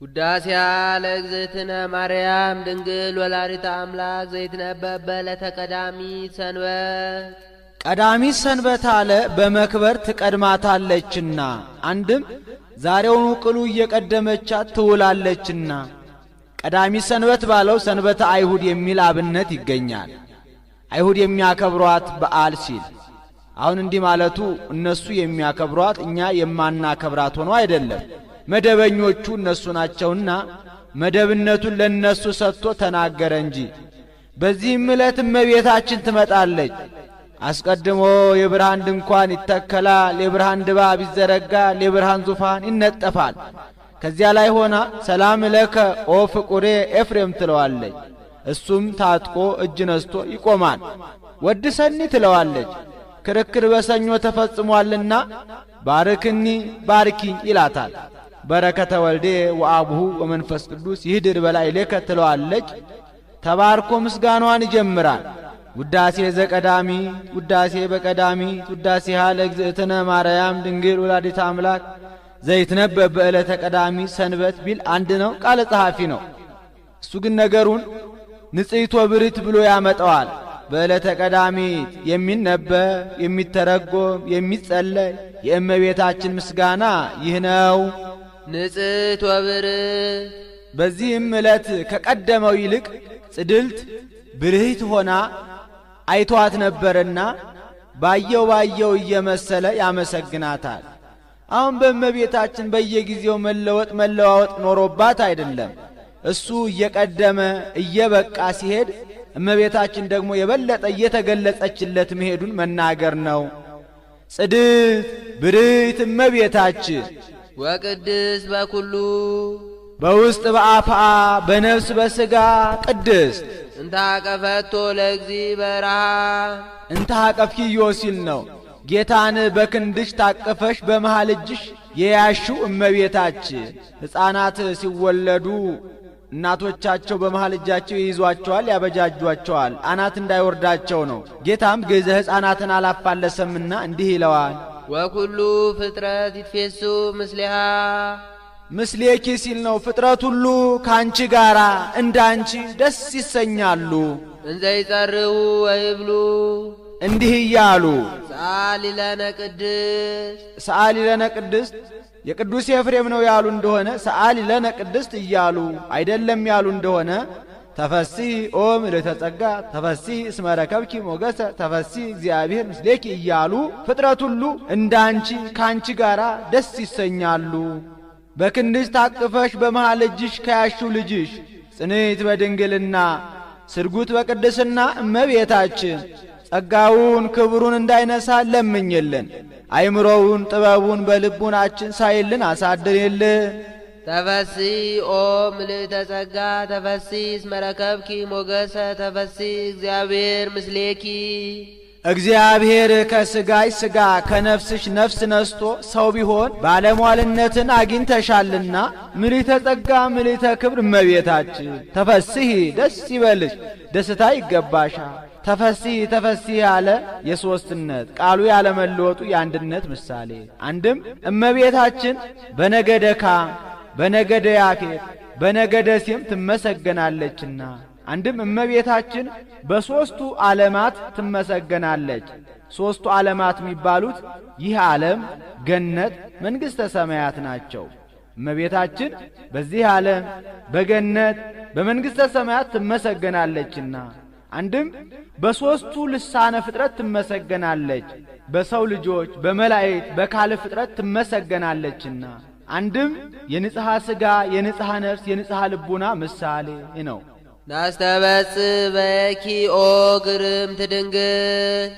ውዳሴያ ለእግዝእትነ ማርያም ድንግል ወላዲተ አምላክ ዘይትነበብ በዕለተ ቀዳሚት ሰንበት። ቀዳሚት ሰንበት አለ በመክበር ትቀድማታለችና፣ አንድም ዛሬውኑ ቅሉ እየቀደመቻት ትውላለችና። ቀዳሚት ሰንበት ባለው ሰንበተ አይሁድ የሚል አብነት ይገኛል። አይሁድ የሚያከብሯት በዓል ሲል አሁን እንዲህ ማለቱ እነሱ የሚያከብሯት እኛ የማናከብራት ሆኖ አይደለም። መደበኞቹ እነሱ ናቸውና መደብነቱን ለነሱ ሰጥቶ ተናገረ እንጂ። በዚህም ዕለት እመቤታችን ትመጣለች። አስቀድሞ የብርሃን ድንኳን ይተከላል፣ የብርሃን ድባብ ይዘረጋል፣ የብርሃን ዙፋን ይነጠፋል። ከዚያ ላይ ሆና ሰላም ለከ ኦ ፍቁሬ ኤፍሬም ትለዋለች። እሱም ታጥቆ እጅ ነስቶ ይቆማል። ወድሰኒ ትለዋለች። ክርክር በሰኞ ተፈጽሟልና ባርክኒ ባርኪኝ ይላታል። በረከተ ወልዴ ወአቡሁ ወመንፈስ ቅዱስ ይህድር በላዕሌከ ትለዋለች። ተባርኮ ምስጋናዋን ይጀምራል። ውዳሴ ዘቀዳሚት ውዳሴ በቀዳሚት ውዳሴሃ ለእግዝእትነ ማርያም ድንግል ወላዲተ አምላክ ዘይትነበብ በዕለተ ቀዳሚት ሰንበት ቢል አንድ ነው፣ ቃለ ጸሐፊ ነው። እሱ ግን ነገሩን ንጽሕት ወብርት ብሎ ያመጣዋል። በዕለተ ቀዳሚት የሚነበብ የሚተረጎም የሚጸለይ የእመቤታችን ምስጋና ይህ ነው። ንጽሕት ወብርት በዚህም ዕለት ከቀደመው ይልቅ ጽድልት ብርህት ሆና አይቷት ነበርና ባየው እየመሰለ ያመሰግናታል። አሁን በእመቤታችን በየጊዜው መለዋወጥ ኖሮባት አይደለም። እሱ እየቀደመ እየበቃ ሲሄድ እመቤታችን ደግሞ የበለጠ እየተገለጸችለት መሄዱን መናገር ነው። ጽድት ብርህት እመቤታችን ወቅድስት በኩሉ በውስጥ በአፍአ በነፍስ በሥጋ ቅድስት እንተ አቀፈቶ ለእግዚ በረሃ እንተ አቀፍኪዮ ሲል ነው። ጌታን በክንድሽ ታቀፈሽ በመሃል እጅሽ የያሽው እመቤታችን። ሕፃናት ሲወለዱ እናቶቻቸው በመሃል እጃቸው ይይዟቸዋል፣ ያበጃጇቸዋል፣ አናት እንዳይወርዳቸው ነው። ጌታም ገዘ ሕፃናትን አላፋለሰምና እንዲህ ይለዋል። ወኩሉ ፍጥረት ይትፌሱ ምስሊሃ ምስሌኪ ሲል ነው። ፍጥረት ሁሉ ካንቺ ጋራ እንዳንቺ ደስ ይሰኛሉ። እንዘ ይጸርው ወይብሉ እንዲህ እያሉ ሰአሊ ለነ ቅድስት ሰአሊ ለነ ቅድስት የቅዱስ ኤፍሬም ነው ያሉ እንደሆነ ሰአሊ ለነ ቅድስት እያሉ አይደለም ያሉ እንደሆነ ተፈሲሒ ኦ ምልዕተ ጸጋ ተፈሲሒ እስመ ረከብኪ ሞገሰ ተፈሲሒ እግዚአብሔር ምስሌኪ እያሉ ፍጥረት ሁሉ እንዳንቺ ካንቺ ጋራ ደስ ይሰኛሉ። በክንድሽ ታቅፈሽ በመሃል እጅሽ ከያሽው ልጅሽ ጽንዕት በድንግልና ስርጉት በቅድስና እመቤታችን ጸጋውን ክብሩን እንዳይነሳ ለምኝልን። አይምሮውን ጥበቡን በልቡናችን ሳይልን አሳድርልን። ተፈሲሒ ኦ ምልዕተ ጸጋ ተፈሲሒ እስመ ረከብኪ ሞገሰ ተፈሲሒ እግዚአብሔር ምስሌኪ እግዚአብሔር ከሥጋሽ ሥጋ ከነፍስሽ ነፍስ ነስቶ ሰው ቢሆን ባለሟልነትን አግኝተሻልና ምልዕተ ጸጋ ምልዕተ ክብር እመቤታችን ተፈሲሒ ደስ ይበልሽ፣ ደስታ ይገባሻል። ተፈሲሒ ተፈሲሒ ያለ የሦስትነት ቃሉ ያለመለወጡ የአንድነት ምሳሌ። አንድም እመቤታችን በነገደ ካም በነገደ ያፌት በነገደ ሴም ትመሰገናለችና፣ አንድም እመቤታችን በሦስቱ ዓለማት ትመሰገናለች። ሦስቱ ዓለማት የሚባሉት ይህ ዓለም፣ ገነት፣ መንግሥተ ሰማያት ናቸው። እመቤታችን በዚህ ዓለም በገነት በመንግሥተ ሰማያት ትመሰገናለችና፣ አንድም በሦስቱ ልሳነ ፍጥረት ትመሰገናለች። በሰው ልጆች በመላእክት በካል ፍጥረት ትመሰገናለችና፣ አንድም የንጽሐ ሥጋ የንጽሐ ነፍስ የንጽሐ ልቡና ምሳሌ ነው። ናስተበጽሕ በኪ ኦ ግርምት ድንግል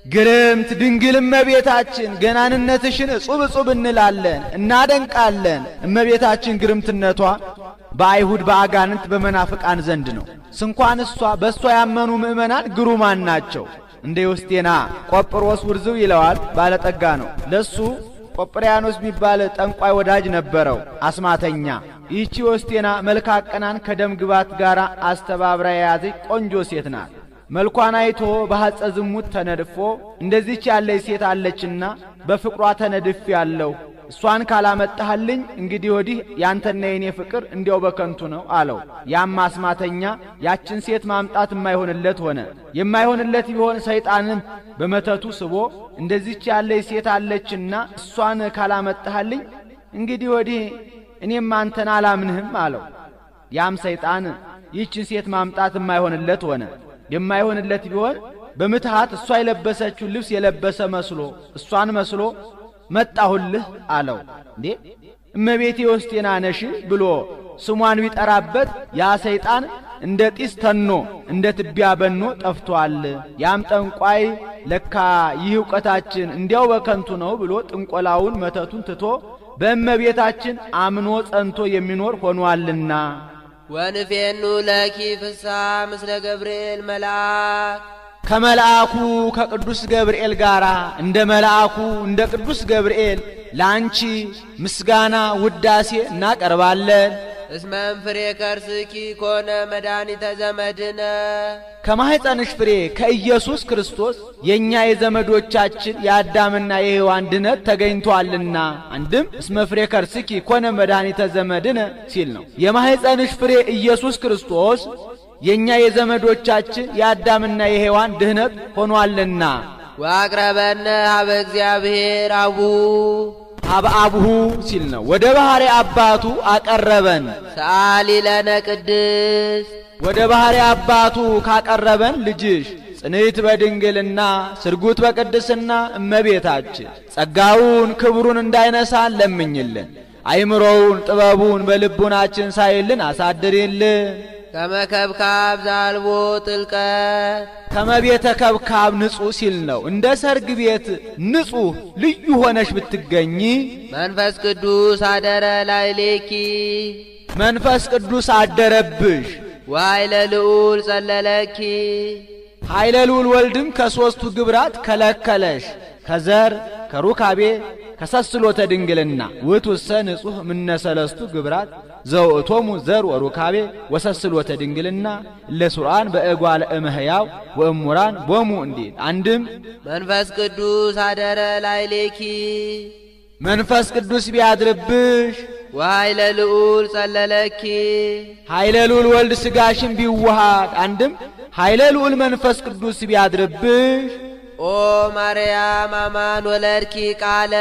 ግርምት ድንግል እመቤታችን ገናንነትሽን እጹብ እጹብ እንላለን እናደንቃለን። እመቤታችን ግርምትነቷ በአይሁድ በአጋንንት በመናፍቃን ዘንድ ነው። ስንኳን በእሷ ያመኑ ምእመናን ግሩማን ናቸው። እንደ ዮስቴና ቆጵሮስ ውርዝው ይለዋል፣ ባለጠጋ ነው። ለሱ ቆጵርያኖስ የሚባል ጠንቋይ ወዳጅ ነበረው፣ አስማተኛ። ይህቺ ዮስቴና መልካ ቀናን ከደም ግባት ጋር አስተባብራ የያዘች ቆንጆ ሴት ናት። መልኳን አይቶ በሐጸ ዝሙት ተነድፎ እንደዚህች ያለች ሴት አለችና በፍቅሯ ተነድፍ ያለው እሷን ካላመጣህልኝ እንግዲህ ወዲህ ያንተና የኔ ፍቅር እንዲያው በከንቱ ነው አለው። ያም አስማተኛ ያችን ሴት ማምጣት የማይሆንለት ሆነ። የማይሆንለት ቢሆን ሰይጣንም በመተቱ ስቦ እንደዚህች ያለች ሴት አለችና እሷን ካላመጣህልኝ እንግዲህ ወዲህ እኔም አንተን አላምንህም አለው። ያም ሰይጣን ይህችን ሴት ማምጣት የማይሆንለት ሆነ። የማይሆንለት ቢሆን በምትሃት እሷ የለበሰችው ልብስ የለበሰ መስሎ እሷን መስሎ መጣሁልህ አለው። እንዴ እመቤቴ ወስቴና ነሽ ብሎ ስሟን ቢጠራበት ያ ሰይጣን እንደ ጢስ ተኖ እንደ ትቢያ በኖ ጠፍቷል። ያም ጠንቋይ ለካ ይህ ዕውቀታችን እንዲያው በከንቱ ነው ብሎ ጥንቆላውን መተቱን ትቶ በእመቤታችን አምኖ ጸንቶ የሚኖር ሆኗልና። ወንፌኑ ለኪ ፍስሐ ምስለ ገብርኤል መልአክ ከመልአኩ ከቅዱስ ገብርኤል ጋር እንደ መልአኩ እንደ ቅዱስ ገብርኤል ላንቺ ምስጋና ውዳሴ እናቀርባለን። እስመን ፍሬ ከርስኪ ኮነ መድኃኒተ ዘመድነ ከማኅፀንሽ ፍሬ ከኢየሱስ ክርስቶስ የኛ የዘመዶቻችን የአዳምና የሔዋን ድነት ተገኝቷልና። አንድም እስመ ፍሬ ከርስኪ ኮነ መድኃኒተ ዘመድነ ሲል ነው። የማኅፀንሽ ፍሬ ኢየሱስ ክርስቶስ የኛ የዘመዶቻችን የአዳምና የሔዋን ድህነት ሆኗልና። ወአቅረበነ ሀበ እግዚአብሔር አቡ አብአብሁ ሲል ነው። ወደ ባህሪ አባቱ አቀረበን። ሰአሊ ለነ ቅድስት ወደ ባህሪ አባቱ ካቀረበን ልጅሽ ጽንዕት በድንግልና ስርጉት በቅድስና እመቤታችን ጸጋውን ክብሩን እንዳይነሳን ለምኝልን። አይምሮውን ጥበቡን በልቡናችን ሳይልን አሳድሪልን። ከመከብካብ ዛልቦ ጥልቀት ከመቤተ ከብካብ ንጹሕ ሲል ነው። እንደ ሰርግ ቤት ንጹሕ ልዩ ሆነሽ ብትገኚ መንፈስ ቅዱስ አደረ ላዕሌኪ መንፈስ ቅዱስ አደረብሽ። ወኃይለ ልዑል ጸለለኪ ኃይለ ልዑል ወልድም ከሦስቱ ግብራት ከለከለሽ። ከዘር ከሩካቤ ከሰስሎተ ድንግልና ውእቱሰ ንጹሕ ምነሰለስቱ ግብራት ዘውእቶሙ ዘር ወሩካቤ ወሰስሎተ ድንግልና ለሱራን በእጓለ እመሕያው ወእሙራን ቦሙ እንዲል። አንድም መንፈስ ቅዱስ አደረ ላዕሌኪ መንፈስ ቅዱስ ቢያድርብሽ ወኃይለ ልዑል ጸለለኪ ኃይለ ልዑል ወልድ ሥጋሽን ቢዋሃድ። አንድም ኃይለ ልዑል መንፈስ ቅዱስ ቢያድርብሽ ኦ ማርያም አማን ወለድኪ ቃለ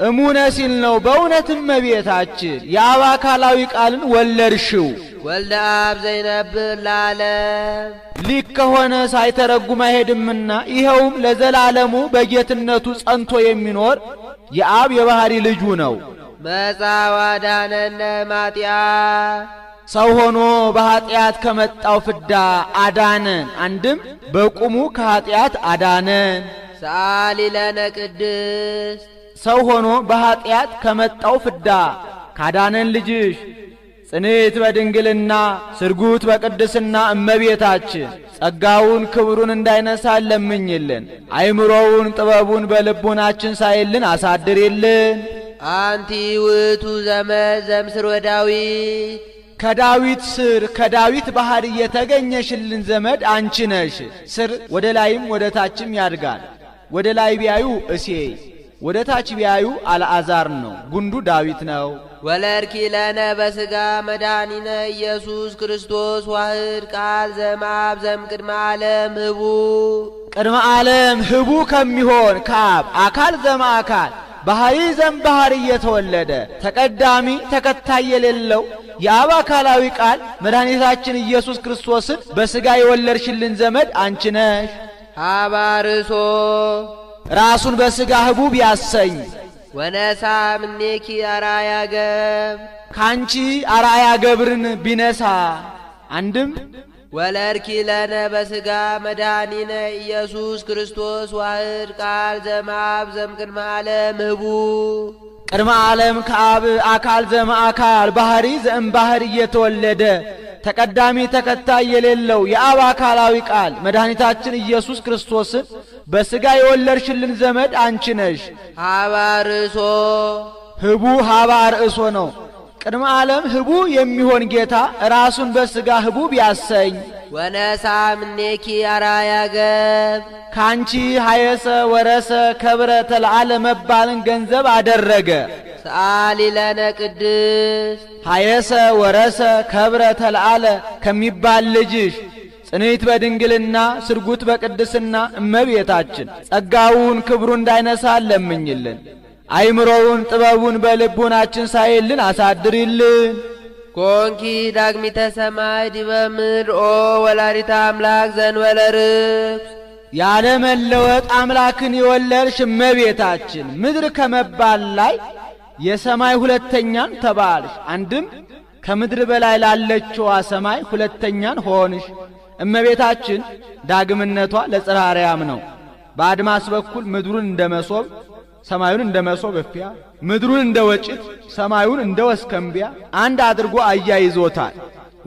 እሙነ ሲል ነው። በእውነትም እመቤታችን የአብ አካላዊ ቃልን ወለድሽው። ወልደ አብ ዘይነብር ለዓለም ሊክ ከሆነ ሳይተረጉም አይሄድምና ይኸውም ለዘላለሙ በጌትነቱ ጸንቶ የሚኖር የአብ የባህሪ ልጁ ነው። መጻ ወአዳነነ እምኃጢአት ሰው ሆኖ በኃጢአት ከመጣው ፍዳ አዳነን። አንድም በቁሙ ከኃጢአት አዳነን። ሰአሊ ለነ ቅድስት ሰው ሆኖ በኃጢአት ከመጣው ፍዳ ካዳነን ልጅሽ ጽንዕት በድንግልና ስርጉት በቅድስና እመቤታችን ጸጋውን ክብሩን እንዳይነሳን ለምኝልን። አይምሮውን ጥበቡን በልቡናችን ሳይልን አሳድሪልን። አንቲ ውእቱ ዘመድ ዘምስር ወዳዊት ከዳዊት ስር ከዳዊት ባህር የተገኘሽልን ዘመድ አንቺ ነሽ። ስር ወደ ላይም ወደ ታችም ያድጋል። ወደ ላይ ቢያዩ እሴይ፣ ወደ ታች ቢያዩ አልዓዛር ነው። ጉንዱ ዳዊት ነው። ወለድኪ ለነ በሥጋ መድኃኒነ ኢየሱስ ክርስቶስ ዋህድ ቃል ዘእምአብ ዘእምቅድመ ዓለም ህቡ ቅድመ ዓለም ህቡ ከሚሆን ከአብ አካል ዘእምአካል ባህሪ ዘእምባሕሪ እየተወለደ ተቀዳሚ ተከታይ የሌለው የአብ አካላዊ ቃል መድኃኒታችን ኢየሱስ ክርስቶስን በሥጋ የወለድሽልን ዘመድ አንቺ ነሽ። ሀባርሶ ራሱን በሥጋ ህቡብ ያሰኝ ወነሳ ምኔኪ አርአያ ገብር ካንቺ አርአያ ገብርን ቢነሳ። አንድም ወለድኪ ለነ በሥጋ መድኃኒነ ኢየሱስ ክርስቶስ ዋህድ ቃል ዘእምአብ ዘእምቅድመ ዓለም ህቡ ቅድመ ዓለም ከአብ አካል ዘእምአካል ባህሪ ዘእምባሕሪ እየተወለደ ተቀዳሚ ተከታይ የሌለው የአብ አካላዊ ቃል መድኃኒታችን ኢየሱስ ክርስቶስን በሥጋ የወለድሽልን ዘመድ አንቺ ነሽ። ሀባርሶ ህቡ ሀባ ርእሶ ነው። ቅድመ ዓለም ህቡ የሚሆን ጌታ ራሱን በሥጋ ህቡ ቢያሰኝ ወነሳ ምኔኪ አራያ ገብ ካንቺ ሀየሰ ወረሰ ከብረ ተልዓለ መባልን ገንዘብ አደረገ። ሰአሊ ለነ ቅድስት ሀየሰ ወረሰ ከብረ ተልዓለ ከሚባል ልጅሽ ጽንዕት በድንግልና ስርጉት በቅድስና እመቤታችን ጸጋውን ክብሩ እንዳይነሳ ለምኝልን። አይምሮውን ጥበቡን በልቡናችን ሳይልን አሳድሪልን። ኮንኪ ዳግሚተ ሰማይ ዲበ ምድር ኦ ወላዲተ አምላክ ዘእንበለ ርኩስ ያለ መለወጥ አምላክን የወለድሽ እመቤታችን ምድር ከመባል ላይ የሰማይ ሁለተኛን ተባልሽ። አንድም ከምድር በላይ ላለችዋ ሰማይ ሁለተኛን ሆንሽ። እመቤታችን ዳግምነቷ ለጽርሐ አርያም ነው። በአድማስ በኩል ምድሩን እንደ መሶብ ሰማዩን እንደ መሶብ እፊያ ምድሩን እንደ ወጭት ሰማዩን እንደ ወስከምቢያ አንድ አድርጎ አያይዞታል።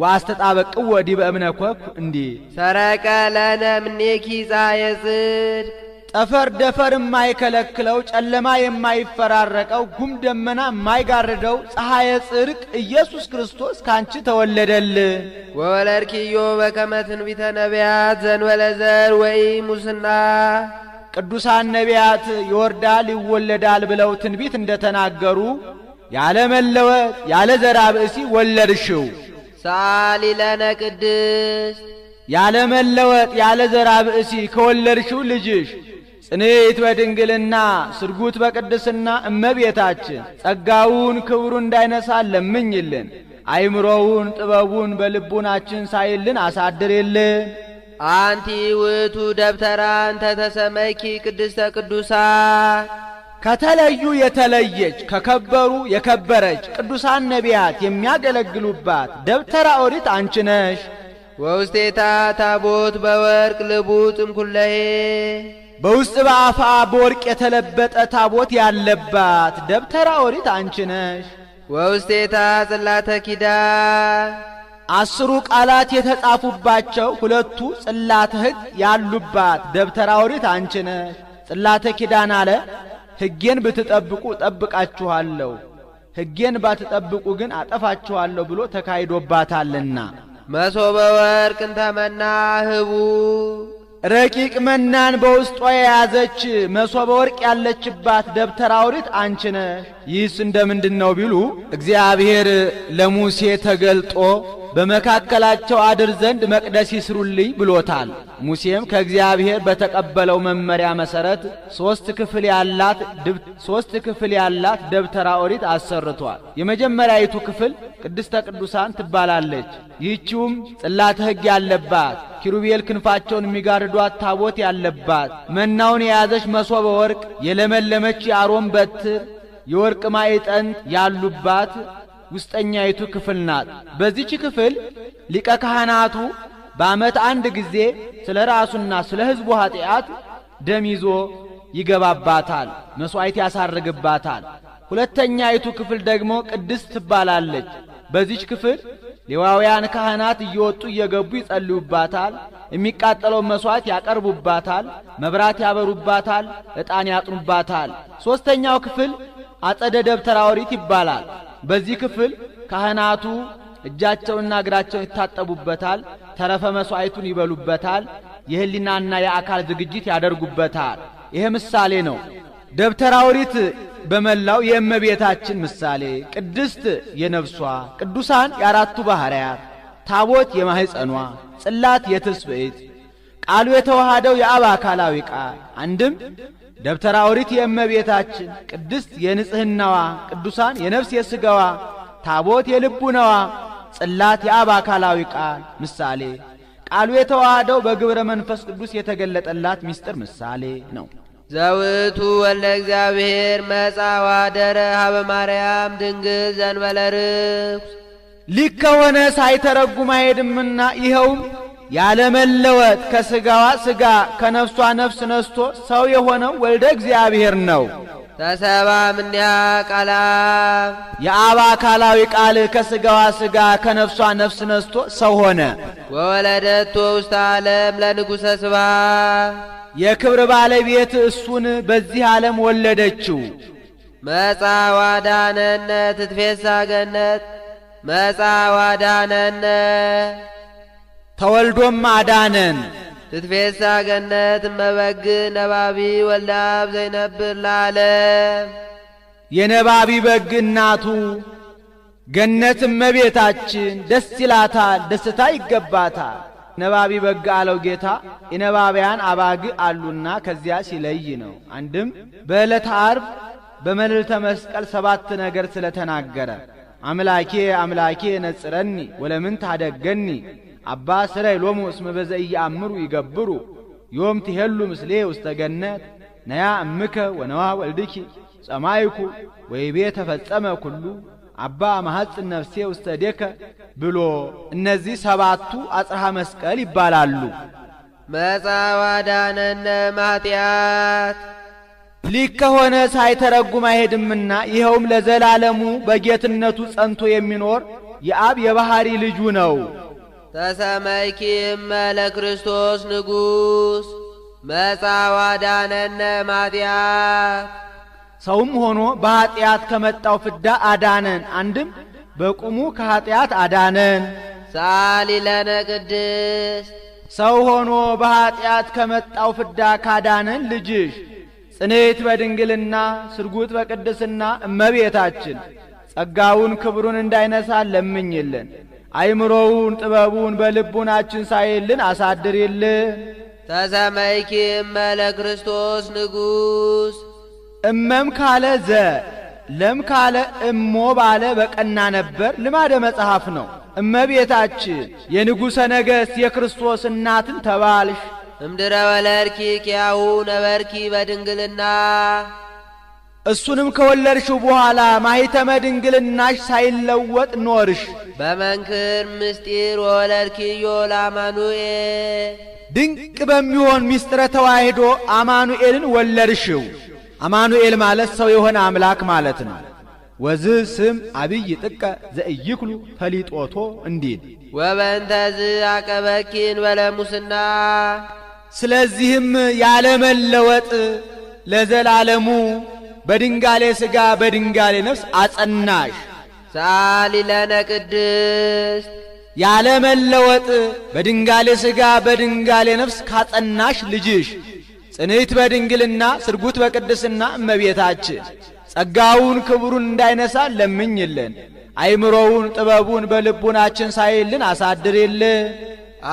ወአስተጣበቅዎ ዲበ እብነ ኮኩ እንዲህ ሰረቀ ለነ እምኔኪ ፀሐየ ጽድቅ ጠፈር ደፈር የማይከለክለው ጨለማ የማይፈራረቀው ጉም ደመና የማይጋርደው ፀሐየ ጽድቅ ኢየሱስ ክርስቶስ ካንቺ ተወለደልን። ወወለድኪዮ በከመ ትንቢተ ነቢያት ዘእንበለ ዘር ወኢሙስና ቅዱሳን ነቢያት ይወርዳል ይወለዳል ብለው ትንቢት እንደተናገሩ ያለ መለወጥ ያለ ዘራ ብእሲ ወለድሽው። ሰአሊ ለነ ቅድስት ያለ መለወጥ ያለ ዘራ ብእሲ ከወለድሽው ልጅሽ ጽንዕት በድንግልና ስርጉት በቅድስና እመቤታችን ጸጋውን ክብሩ እንዳይነሳ ለምኝልን። አይምሮውን ጥበቡን በልቡናችን ሳይልን አሳድሪልን። አንቲ ውእቱ ደብተራ እንተ ተሰመይኪ ቅድስተ ቅዱሳን ከተለዩ የተለየች ከከበሩ የከበረች ቅዱሳን ነቢያት የሚያገለግሉባት ደብተራ ኦሪት አንቺ ነሽ። ወውስቴታ ታቦት በወርቅ ልቡጥ እምኩለሄ በውስጥ በአፋ በወርቅ የተለበጠ ታቦት ያለባት ደብተራ ኦሪት አንቺ ነሽ። ወውስቴታ ጽላተ ኪዳን 10 ቃላት የተጻፉባቸው 2 ጽላተ ሕግ ያሉባት ደብተራ ኦሪት አንቺ ነሽ። ጽላተ ኪዳን አለ ሕጌን ብትጠብቁ ጠብቃችኋለሁ፣ ሕጌን ባትጠብቁ ግን አጠፋችኋለሁ ብሎ ተካሂዶባታልና። መሶበ ወርቅ እንተ መና ህቡ ረቂቅ መናን በውስጧ የያዘች መሶበ ወርቅ ያለችባት ደብተራ ኦሪት አንቺ ነሽ። ይህስ እንደምንድነው ቢሉ እግዚአብሔር ለሙሴ ተገልጦ በመካከላቸው አድር ዘንድ መቅደስ ይስሩልኝ ብሎታል። ሙሴም ከእግዚአብሔር በተቀበለው መመሪያ መሰረት 3 ክፍል ያላት ደብተራ ኦሪት አሰርቷል። የመጀመሪያይቱ ክፍል ቅድስተ ቅዱሳን ትባላለች። ይህችውም ጽላተ ሕግ ያለባት ኪሩቤል ክንፋቸውን የሚጋርዷት ታቦት ያለባት መናውን የያዘች መሶበ ወርቅ የለመለመች የአሮን በትር የወርቅ ማዕጠንት ያሉባት ውስጠኛይቱ ክፍል ናት። በዚህች ክፍል ሊቀ ካህናቱ በዓመት አንድ ጊዜ ስለ ራሱና ስለ ሕዝቡ ኃጢአት ደም ይዞ ይገባባታል፣ መስዋዕት ያሳርግባታል። ሁለተኛይቱ ክፍል ደግሞ ቅድስት ትባላለች። በዚህች ክፍል ሌዋውያን ካህናት እየወጡ እየገቡ ይጸልዩባታል፣ የሚቃጠለው መስዋዕት ያቀርቡባታል፣ መብራት ያበሩባታል፣ ዕጣን ያጥኑባታል። ሦስተኛው ክፍል አጸደ ደብተራ ኦሪት ይባላል። በዚህ ክፍል ካህናቱ እጃቸውንና እግራቸውን ይታጠቡበታል፣ ተረፈ መስዋዕቱን ይበሉበታል፣ የህሊናና የአካል ዝግጅት ያደርጉበታል። ይሄ ምሳሌ ነው። ደብተራ ኦሪት በመላው የእመቤታችን ምሳሌ፣ ቅድስት የነፍሷ፣ ቅዱሳን የአራቱ ባህርያት፣ ታቦት የማህፀኗ፣ ጽላት የትስብእት፣ ቃሉ የተዋሃደው የአብ አካላዊ ቃል አንድም ደብተራ ኦሪት የእመቤታችን፣ ቅድስት የንጽህናዋ፣ ቅዱሳን የነፍስ የሥጋዋ፣ ታቦት የልቡናዋ፣ ጽላት የአብ አካላዊ ቃል ምሳሌ፣ ቃሉ የተዋሃደው በግብረ መንፈስ ቅዱስ የተገለጠላት ምስጢር ምሳሌ ነው። ዘውቱ ወልደ እግዚአብሔር መጻ ወአደረ ሀበ ማርያም ድንግል ዘእንበለ ርኩስ ሊክ ከሆነ ሳይተረጉም አይሄድምና ይኸውም ያለመለወጥ ከሥጋዋ ሥጋ ከነፍሷ ነፍስ ነስቶ ሰው የሆነው ወልደ እግዚአብሔር ነው። ተሰባ እምኔሃ ቃለ አብ የአብ አካላዊ ቃል ከሥጋዋ ሥጋ ከነፍሷ ነፍስ ነስቶ ሰው ሆነ። ወወለደቶ ውስተ ዓለም ለንጉሠ ስብሐት የክብር ባለቤት እሱን በዚህ ዓለም ወለደችው። መጻ ወአዳነነ ትትፌሳ ገነት መጻ ወአዳነነ ተወልዶም አዳነን። ትትፌሳ ገነት እመበግ ነባቢ ወልዳብ ዘይነብር ለዓለም። የነባቢ በግ እናቱ ገነት እመቤታችን ደስ ይላታል፣ ደስታ ይገባታል። ነባቢ በግ አለው ጌታ የነባቢያን አባግ አሉና ከዚያ ሲለይ ነው። አንድም በዕለተ ዓርብ በመልዕልተ መስቀል 7 ነገር ስለተናገረ አምላኬ አምላኬ ነጽረኒ ወለምን ታደገኒ አባ ስራይ ሎሙ እስመ በዘኢየአምሩ ይገብሩ ዮም ትሄሉ ምስሌ ውስተ ገነት ነያ እምከ ወነዋ ወልድኪ ጸማይኩ ወይቤ ተፈጸመ ኩሉ አባ ማሐጽን ነፍሴ ውስተ ዴከ ብሎ እነዚህ 7ቱ አጽርሐ መስቀል ይባላሉ። መጻዋ ዳነነ ማጥያት ሊክ ከሆነ ሳይተረጉም አይሄድምና ይኸውም ለዘላለሙ በጌትነቱ ጸንቶ የሚኖር የአብ የባህሪ ልጁ ነው። ተሰመይኪ እመ ለክርስቶስ ንጉሥ መጻዋ ዳነነ ማጥያት ሰውም ሆኖ በኃጢአት ከመጣው ፍዳ አዳነን። አንድም በቁሙ ከኃጢአት አዳነን። ሳሊ ለነ ቅድስት ሰው ሆኖ በኃጢአት ከመጣው ፍዳ ካዳነን ልጅሽ ጽኔት በድንግልና ስርጉት በቅድስና እመቤታችን ጸጋውን ክብሩን እንዳይነሳ ለምኝልን። አይምሮውን ጥበቡን በልቡናችን ሳይልን አሳድሪልን። ተሰመይኪ እመ ለክርስቶስ ንጉሥ እመም ካለ ዘ ለም ካለ እሞ ባለ በቀና ነበር። ልማደ መጽሐፍ ነው። እመቤታችን የንጉሠ ነገሥት የክርስቶስ እናትን ተባልሽ። እምድረ ወለድኪ ኪያሁ ነበርኪ በድንግልና እሱንም ከወለድሽው በኋላ ማኅተመ ድንግልናሽ ሳይለወጥ ኖርሽ። በመንክር ምስጢር ወለድኪዮ ለአማኑኤል ድንቅ በሚሆን ምስጢረ ተዋሕዶ አማኑኤልን ወለድሽው። አማኑኤል ማለት ሰው የሆነ አምላክ ማለት ነው። ወዝ ስም አብይ ጥቀ ዘእይክሉ ፈሊጦቶ እንዲል ወበንተዝ አቀበኪን በለሙስና ስለዚህም ያለመለወጥ ለዘላለሙ በድንጋሌ ሥጋ በድንጋሌ ነፍስ አጸናሽ። ሳሊ ለነ ቅድስት ያለመለወጥ በድንጋሌ ሥጋ በድንጋሌ ነፍስ ካጸናሽ ልጅሽ ጽንዕት በድንግልና ስርጉት በቅድስና እመቤታችን ጸጋውን ክብሩን እንዳይነሳ ለምኝልን። አይምሮውን ጥበቡን በልቡናችን ሳይልን አሳድሪልን።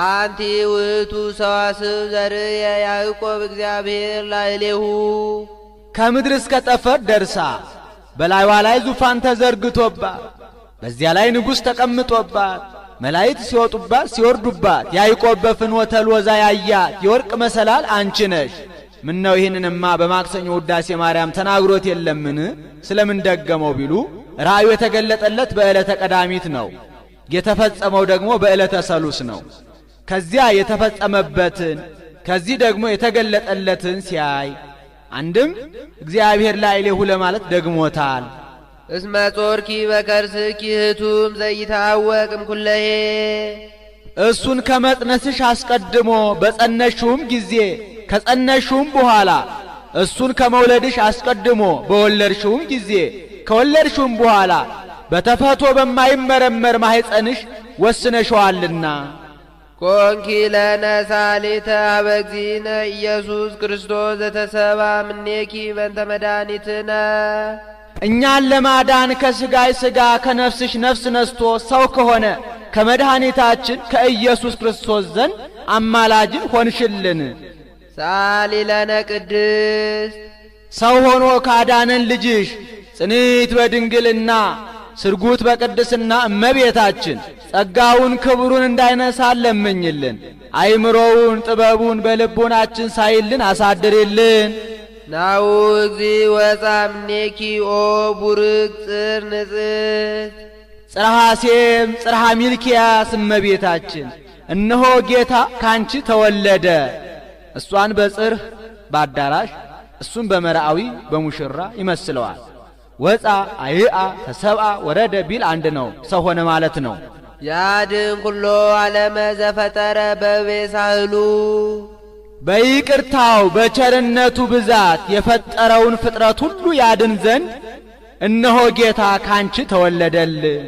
አንቲ ውእቱ ሰዋስው ዘርየ ያዕቆብ እግዚአብሔር ላዕሌሁ ከምድር እስከ ጠፈር ደርሳ በላይዋ ላይ ዙፋን ተዘርግቶባት በዚያ ላይ ንጉሥ ተቀምጦባት መላእክት ሲወጡባት ሲወርዱባት ያዕቆብ በፍኖተ ሎዛ ያያት የወርቅ መሰላል አንቺ ነሽ። ምነው ይህንንማ በማክሰኞ ውዳሴ ማርያም ተናግሮት የለምን? ስለምን ደገመው ቢሉ ራእዩ የተገለጠለት በዕለተ ቀዳሚት ነው። የተፈጸመው ደግሞ በዕለተ ሰሉስ ነው። ከዚያ የተፈጸመበትን ከዚህ ደግሞ የተገለጠለትን ሲያይ አንድም እግዚአብሔር ላዕሌሁ ለማለት ደግሞታል። እስመ ጾርኪ በከርስኪ ህቱም ዘይታወቅም ኩለሄ እሱን ከመጽነስሽ አስቀድሞ በጸነሽውም ጊዜ ከጸነሽውም በኋላ እሱን ከመውለድሽ አስቀድሞ በወለድሽውም ጊዜ ከወለድሽውም በኋላ በተፈቶ በማይመረመር ማኅፀንሽ ወስነሽዋልና ኮንኪ ለነ ሳሊተ አበ እግዚእነ ኢየሱስ ክርስቶስ ዘተሰባ ምኔኪ በእንተ መድኃኒትነ እኛን ለማዳን ከሥጋይ ሥጋ ከነፍስሽ ነፍስ ነስቶ ሰው ከሆነ ከመድኃኒታችን ከኢየሱስ ክርስቶስ ዘንድ አማላጅን ሆንሽልን። ሳሊ ለነ ቅድስት ሰው ሆኖ ካዳነን ልጅሽ ጽንዕት በድንግልና ስርጉት በቅድስና እመቤታችን ጸጋውን ክብሩን እንዳይነሳ ለምኝልን። አይምሮውን ጥበቡን በልቡናችን ሳይልን አሳድሪልን። ናሁ እግዚእ ወፃ እምኔኪ ኦ ቡርክ ጽር ንጽሕት ጽርሐ ሴም ጽርሐ ሚልኪያስ እመቤታችን እነሆ ጌታ ካንቺ ተወለደ። እሷን በጽርህ በአዳራሽ እሱን በመርአዊ በሙሽራ ይመስለዋል። ወፃ አይአ ተሰብአ ወረደ ቢል አንድ ነው፣ ሰው ሆነ ማለት ነው። ያድን ኩሎ ዓለመ ዘፈጠረ በቤሳህሉ በይቅርታው በቸርነቱ ብዛት የፈጠረውን ፍጥረት ሁሉ ያድን ዘንድ እነሆ ጌታ ካንቺ ተወለደልን።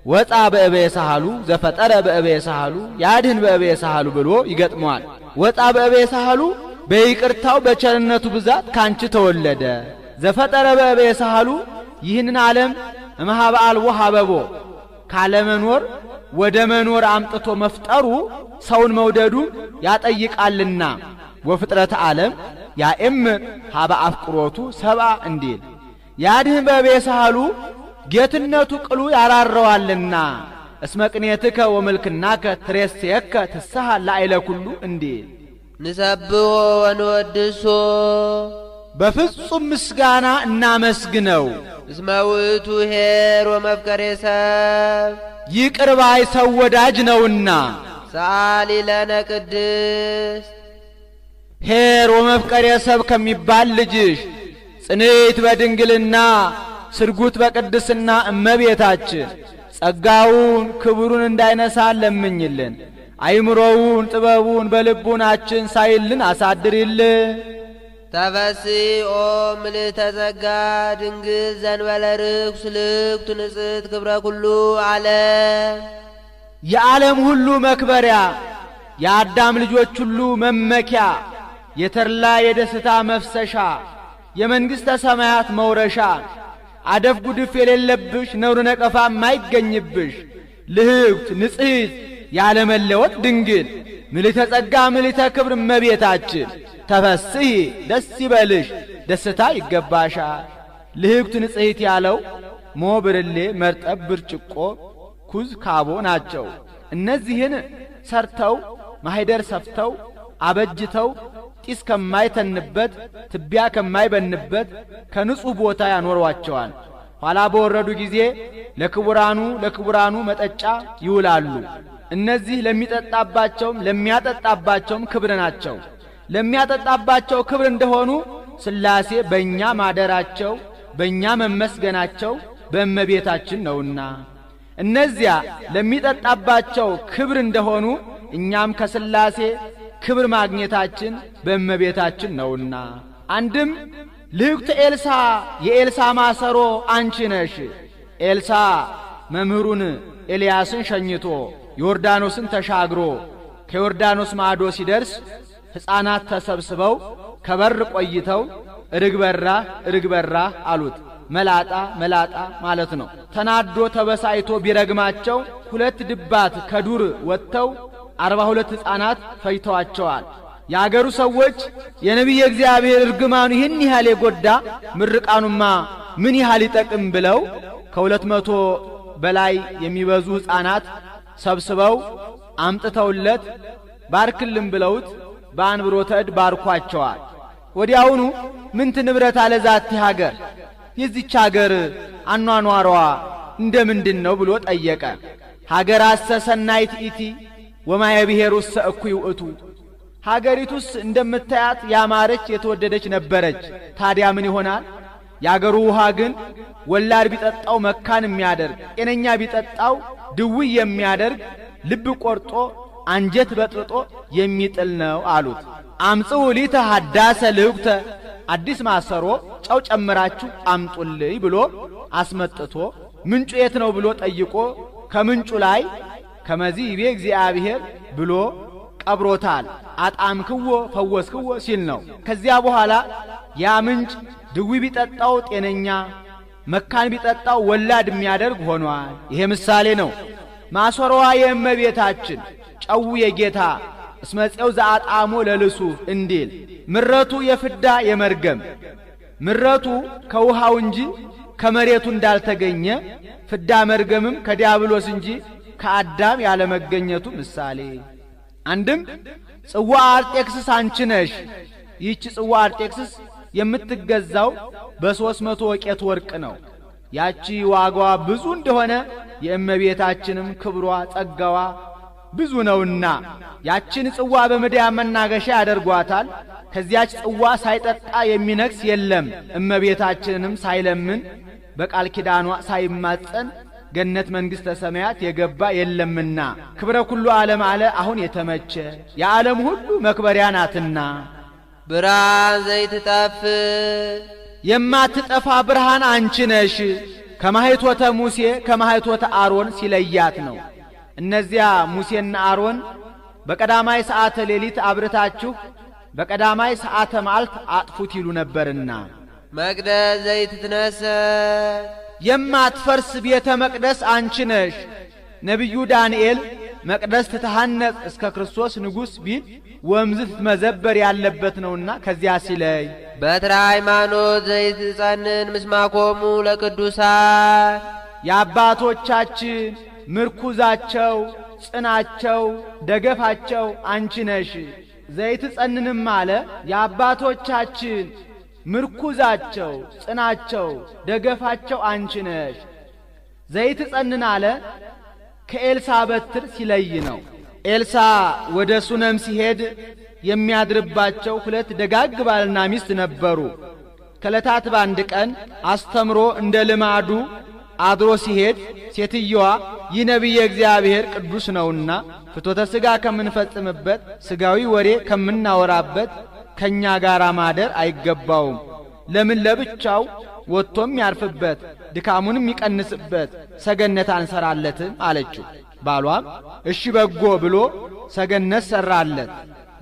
ወፃ በእበየ ሳህሉ ዘፈጠረ በእበየ ሳህሉ ያድህን በእበየ ሳህሉ ብሎ ይገጥመዋል። ወፃ በእበየ ሳህሉ በይቅርታው በቸርነቱ ብዛት ካንቺ ተወለደ። ዘፈጠረ በእበየ ሳህሉ ይህንን ዓለም እምኀበ አልቦ ሀበቦ ካለመኖር ወደ መኖር አምጥቶ መፍጠሩ ሰውን መውደዱ ያጠይቃልና ወፍጥረት ዓለም ያእምር ሀበ አፍቅሮቱ ሰብአ እንዲል ያድህን በእበየ ሳህሉ ጌትነቱ ቅሉ ያራረዋልና እስመ ቅኔትከ ወመልክናከ ትሬስየከ ትስሐ ላዕለ ኩሉ እንዲል ንሰብሖ ወንወድሶ በፍጹም ምስጋና እናመስግነው። እስመ ውእቱ ኄር ወመፍቀሬ ሰብ ይቅር ባይ ሰው ወዳጅ ነውና። ሰአሊ ለነ ቅድስት ኄር ወመፍቀሬ ሰብ ከሚባል ልጅሽ ጽንዕት በድንግልና ስርጉት በቅድስና እመቤታችን ጸጋውን ክብሩን እንዳይነሳን ለምኝልን። አይምሮውን ጥበቡን በልቡናችን ሳይልን አሳድሪልን። ተፈሥሒ ኦ ምልዕተ ጸጋ ድንግል ዘእንበለ ርኩስ ልክቱ ንጽሕት ክብረ ኩሉ ዓለም የዓለም ሁሉ መክበሪያ የአዳም ልጆች ሁሉ መመኪያ የተድላ የደስታ መፍሰሻ የመንግሥተ ሰማያት መውረሻ አደፍ ጉድፍ የሌለብሽ ነውር ነቀፋ ማይገኝብሽ ልህብት ንጽሕት ያለመለወጥ ድንግል ምልዕተ ጸጋ ምልዕተ ክብር እመቤታችን ተፈሥሒ ደስ ይበልሽ ደስታ ይገባሻል። ልህብት ንጽሕት ያለው ሞ ብርሌ መርጠብ ብርጭቆ ኩዝ ካቦ ናቸው። እነዚህን ሰርተው ማኅደር ሰፍተው አበጅተው ጢስ ከማይተንበት ትቢያ ከማይበንበት ከንጹሕ ቦታ ያኖሯቸዋል። ኋላ በወረዱ ጊዜ ለክቡራኑ መጠጫ ይውላሉ። እነዚህ ለሚጠጣባቸውም ለሚያጠጣባቸውም ክብር ናቸው። ለሚያጠጣባቸው ክብር እንደሆኑ ሥላሴ በእኛ ማደራቸው በእኛ መመስገናቸው በእመቤታችን ነውና፣ እነዚያ ለሚጠጣባቸው ክብር እንደሆኑ እኛም ከሥላሴ ክብር ማግኘታችን በእመቤታችን ነውና። አንድም ልህብተ ኤልሳ የኤልሳ ማሰሮ አንቺ ነሽ። ኤልሳ መምህሩን ኤልያስን ሸኝቶ ዮርዳኖስን ተሻግሮ ከዮርዳኖስ ማዶ ሲደርስ ሕፃናት ተሰብስበው ከበር ቆይተው ርግበራ አሉት። መላጣ ማለት ነው። ተናዶ ተበሳይቶ ቢረግማቸው 2 ድባት ከዱር ወጥተው 42 ሕፃናት ፈጅተዋቸዋል። የአገሩ ሰዎች የነቢየ እግዚአብሔር እርግማኑ ይህን ያህል የጎዳ ምርቃኑማ ምን ያህል ይጠቅም ብለው ከ200 በላይ የሚበዙ ሕፃናት ሰብስበው አምጥተውለት ባርክልን ብለውት በአንብሮተ እድ ባርኳቸዋል። ወዲያውኑ ምንት ንብረት አለ ዛቲ ሀገር የዚች ሀገር አኗኗሯ እንደምንድን ነው ብሎ ጠየቀ። ሀገር አሰሰናይት ኢቲ ወማየ ብሔሩስ እኩይ ውእቱ ሀገሪቱስ እንደምታያት ያማረች የተወደደች ነበረች። ታዲያ ምን ይሆናል? የአገሩ ውሃ ግን ወላድ ቢጠጣው መካን የሚያደርግ ጤነኛ ቢጠጣው ድውይ የሚያደርግ ልብ ቆርጦ አንጀት በጥብጦ የሚጥል ነው አሉት። አምጽኡ ሊተ ሐዳሰ ልህብተ አዲስ ማሰሮ ጨው ጨምራችሁ አምጡልኝ ብሎ አስመጥቶ ምንጩ የት ነው ብሎ ጠይቆ ከምንጩ ላይ ከመዚህ ይቤ እግዚአብሔር ብሎ ቀብሮታል። አጣምክዎ ፈወስክዎ ሲል ነው። ከዚያ በኋላ ያ ምንጭ ድዊ ቢጠጣው ጤነኛ መካን ቢጠጣው ወላድ የሚያደርግ ሆኗል። ይሄ ምሳሌ ነው። ማሰሮዋ የእመቤታችን ጨው የጌታ እስመጼው ዘአጣሞ ለልሱ እንዲል ምረቱ የፍዳ የመርገም ምረቱ ከውሃው እንጂ ከመሬቱ እንዳልተገኘ ፍዳ መርገምም ከዲያብሎስ እንጂ ከአዳም ያለመገኘቱ ምሳሌ። አንድም ጽዋ አርጤክስስ አንቺ ነሽ። ይህች ጽዋ አርጤክስስ የምትገዛው በ300 ወቄት ወርቅ ነው። ያቺ ዋጋዋ ብዙ እንደሆነ የእመቤታችንም ክብሯ ጸጋዋ ብዙ ነውና ያችን ጽዋ በምድያም መናገሻ ያደርጓታል። ከዚያች ጽዋ ሳይጠጣ የሚነክስ የለም። እመቤታችንንም ሳይለምን በቃል ኪዳኗ ሳይማጸን ገነት መንግሥተ ሰማያት የገባ የለምና ክብረ ኩሉ ዓለም አለ አሁን የተመቸ የዓለም ሁሉ መክበሪያ ናትና። ብርሃን ዘይትጠፍ የማትጠፋ ብርሃን አንቺ ነሽ። ከማኅቶተ ሙሴ ከማኅቶተ አሮን ሲለያት ነው። እነዚያ ሙሴና አሮን በቀዳማይ ሰዓተ ሌሊት አብርታችሁ በቀዳማይ ሰዓተ መዓልት አጥፉት ይሉ ነበርና። መቅደስ ዘይትትነሰ የማትፈርስ ቤተ መቅደስ አንቺ ነሽ። ነቢዩ ዳንኤል መቅደስ ትተሐነጽ እስከ ክርስቶስ ንጉሥ ቢል ወምዝ ትመዘበር ያለበት ነውና ከዚያ ሲለይ በትረ ሃይማኖት ዘይትጸንን ምስማኮሙ ለቅዱሳን የአባቶቻችን ምርኩዛቸው ጽናቸው ደገፋቸው አንቺ ነሽ። ዘይትጸንንም አለ የአባቶቻችን ምርኩዛቸው ጽናቸው ደገፋቸው አንቺ ነሽ። ዘይትጸንን አለ ከኤልሳ በትር ሲለይ ነው። ኤልሳ ወደ ሱነም ሲሄድ የሚያድርባቸው ሁለት ደጋግ ባልና ሚስት ነበሩ። ከዕለታት በአንድ ቀን አስተምሮ እንደ ልማዱ አድሮ ሲሄድ ሴትየዋ ይህ ነቢየ እግዚአብሔር ቅዱስ ነውና ፍትወተ ሥጋ ከምንፈጽምበት ሥጋዊ ወሬ ከምናወራበት ከኛ ጋር ማደር አይገባውም። ለምን ለብቻው ወጥቶም ያርፍበት ድካሙንም ይቀንስበት ሰገነት አንሰራለትም አለችው። ባሏም እሺ በጎ ብሎ ሰገነት ሰራለት።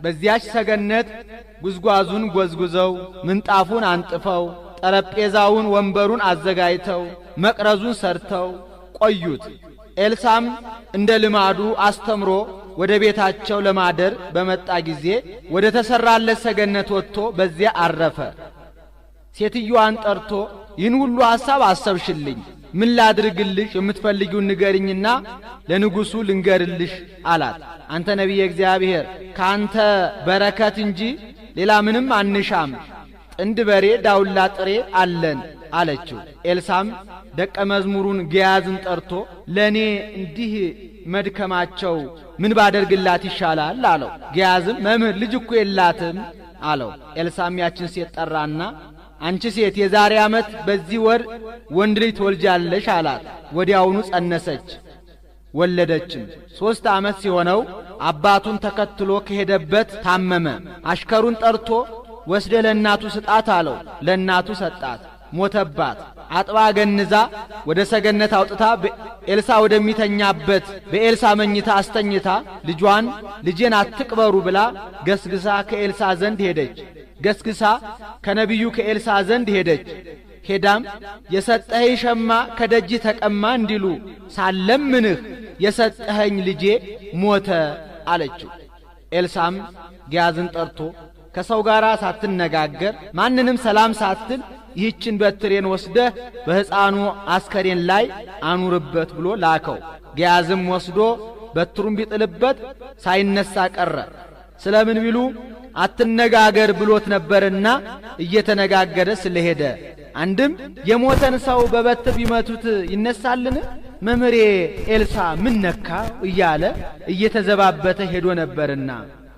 በዚያች ሰገነት ጉዝጓዙን ጎዝጉዘው ምንጣፉን አንጥፈው ጠረጴዛውን ወንበሩን አዘጋጅተው መቅረዙን ሰርተው ቆዩት። ኤልሳም እንደ ልማዱ አስተምሮ ወደ ቤታቸው ለማደር በመጣ ጊዜ ወደ ተሰራለት ሰገነት ወጥቶ በዚያ አረፈ። ሴትዮዋን ጠርቶ ይህን ሁሉ ሐሳብ አሰብሽልኝ፣ ምን ላድርግልሽ? የምትፈልጊውን ንገሪኝና ለንጉሡ ልንገርልሽ አላት። አንተ ነቢየ እግዚአብሔር ካንተ በረከት እንጂ ሌላ ምንም አንሻም፣ ጥንድ በሬ ዳውላ ጥሬ አለን አለችው። ኤልሳም ደቀ መዝሙሩን ገያዝን ጠርቶ ለኔ እንዲህ መድከማቸው ምን ባደርግላት ይሻላል አለው። ገያዝም መምህር ልጅ እኮ የላትም አለው። ኤልሳም ያችን ሴት ጠራና አንቺ ሴት የዛሬ ዓመት በዚህ ወር ወንድ ልጅ ትወልጃለሽ አላት። ወዲያውኑ ጸነሰች፣ ወለደችም። 3 ዓመት ሲሆነው አባቱን ተከትሎ ከሄደበት ታመመ። አሽከሩን ጠርቶ ወስደ ለእናቱ ስጣት አለው። ለእናቱ ሰጣት፣ ሞተባት። አጥባ ገንዛ ወደ ሰገነት አውጥታ ኤልሳ ወደሚተኛበት በኤልሳ መኝታ አስተኝታ ልጄን አትቅበሩ ብላ ገስግሳ ከኤልሳ ዘንድ ሄደች። ገስግሳ ከነቢዩ ከኤልሳ ዘንድ ሄደች። ሄዳም የሰጠኸኝ ሸማ ከደጅ ተቀማ እንዲሉ ሳለምንህ የሰጠኸኝ ልጄ ሞተ አለችው። ኤልሳም ገያዝን ጠርቶ ከሰው ጋር ሳትነጋገር ማንንም ሰላም ሳትል ይህችን በትሬን ወስደህ በሕፃኑ አስከሬን ላይ አኑርበት ብሎ ላከው። ገያዝም ወስዶ በትሩን ቢጥልበት ሳይነሳ ቀረ። ስለምን ቢሉ አትነጋገር ብሎት ነበርና እየተነጋገረ ስለሄደ። አንድም የሞተን ሰው በበትር ቢመቱት ይነሳልን? መምሬ ኤልሳ ምን ነካ እያለ እየተዘባበተ ሄዶ ነበርና።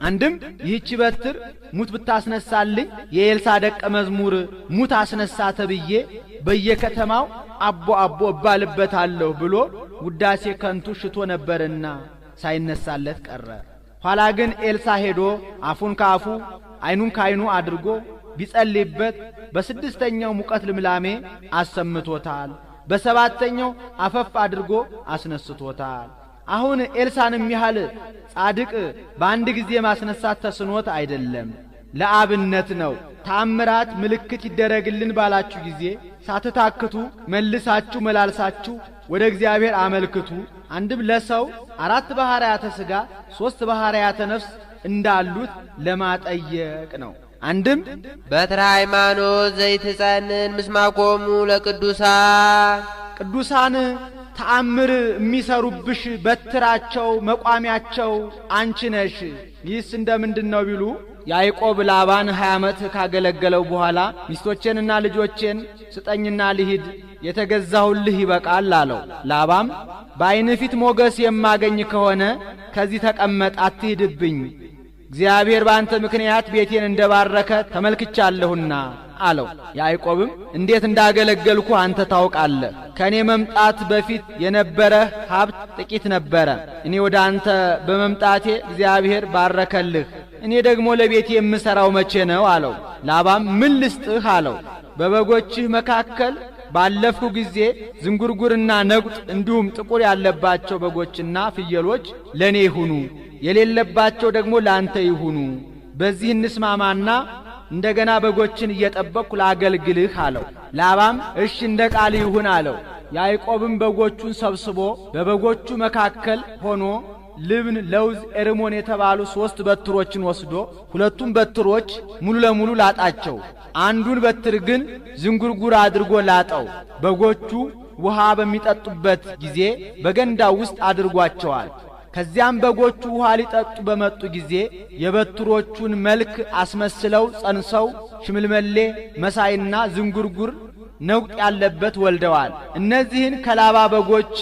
አንድም ይህች በትር ሙት ብታስነሳልኝ የኤልሳ ደቀ መዝሙር ሙት አስነሳ ተብዬ በየከተማው አቦ አቦ እባልበታለሁ ብሎ ውዳሴ ከንቱ ሽቶ ነበርና ሳይነሳለት ቀረ። ኋላ ግን ኤልሳ ሄዶ አፉን ካፉ አይኑን ካይኑ አድርጎ ቢጸልይበት በስድስተኛው ሙቀት ልምላሜ አሰምቶታል። በሰባተኛው አፈፍ አድርጎ አስነስቶታል። አሁን ኤልሳንም ያህል ጻድቅ በአንድ ጊዜ ማስነሳት ተስኖት አይደለም፣ ለአብነት ነው። ታምራት ምልክት ይደረግልን ባላችሁ ጊዜ ሳትታክቱ መልሳችሁ መላልሳችሁ ወደ እግዚአብሔር አመልክቱ። አንድም ለሰው 4 ባህሪያተ ሥጋ 3 ባህሪያተ ነፍስ እንዳሉት ለማጠየቅ ነው። አንድም በትረ ሃይማኖት ዘይትጸንን ምስማኮሙ ለቅዱሳን ቅዱሳን ተአምር የሚሰሩብሽ በትራቸው መቋሚያቸው አንቺ ነሽ። ይህስ እንደምንድነው ቢሉ ያዕቆብ ላባን 20 ዓመት ካገለገለው በኋላ ሚስቶቼንና ልጆቼን ስጠኝና ልሂድ የተገዛሁልህ ይበቃል አለው። ላባም በዓይን ፊት ሞገስ የማገኝ ከሆነ ከዚህ ተቀመጥ አትሂድብኝ፣ እግዚአብሔር በአንተ ምክንያት ቤቴን እንደባረከ ተመልክቻለሁና አለው። ያዕቆብም እንዴት እንዳገለገልኩ አንተ ታውቃለህ። ከኔ መምጣት በፊት የነበረ ሀብት ጥቂት ነበረ። እኔ ወደ አንተ በመምጣቴ እግዚአብሔር ባረከልህ። እኔ ደግሞ ለቤቴ የምሰራው መቼ ነው አለው። ላባም ምን ልስጥህ አለው። በበጎችህ መካከል ባለፍኩ ጊዜ ዝንጉርጉርና ነቁጥ እንዲሁም ጥቁር ያለባቸው በጎችና ፍየሎች ለኔ ይሁኑ፣ የሌለባቸው ደግሞ ላንተ ይሁኑ። በዚህ እንስማማና እንደገና በጎችን እየጠበቅኩ ላገልግልህ አለው። ላባም እሺ እንደ ቃል ይሁን አለው። ያዕቆብም በጎቹን ሰብስቦ በበጎቹ መካከል ሆኖ ልብን፣ ለውዝ፣ ኤርሞን የተባሉ 3 በትሮችን ወስዶ 2ቱን በትሮች ሙሉ ለሙሉ ላጣቸው፣ አንዱን በትር ግን ዝንጉርጉር አድርጎ ላጠው። በጎቹ ውሃ በሚጠጡበት ጊዜ በገንዳው ውስጥ አድርጓቸዋል። ከዚያም በጎቹ ውሃ ሊጠጡ በመጡ ጊዜ የበትሮቹን መልክ አስመስለው ጸንሰው ሽምልመሌ መሳይና ዝንጉርጉር ነውጥ ያለበት ወልደዋል። እነዚህን ከላባ በጎች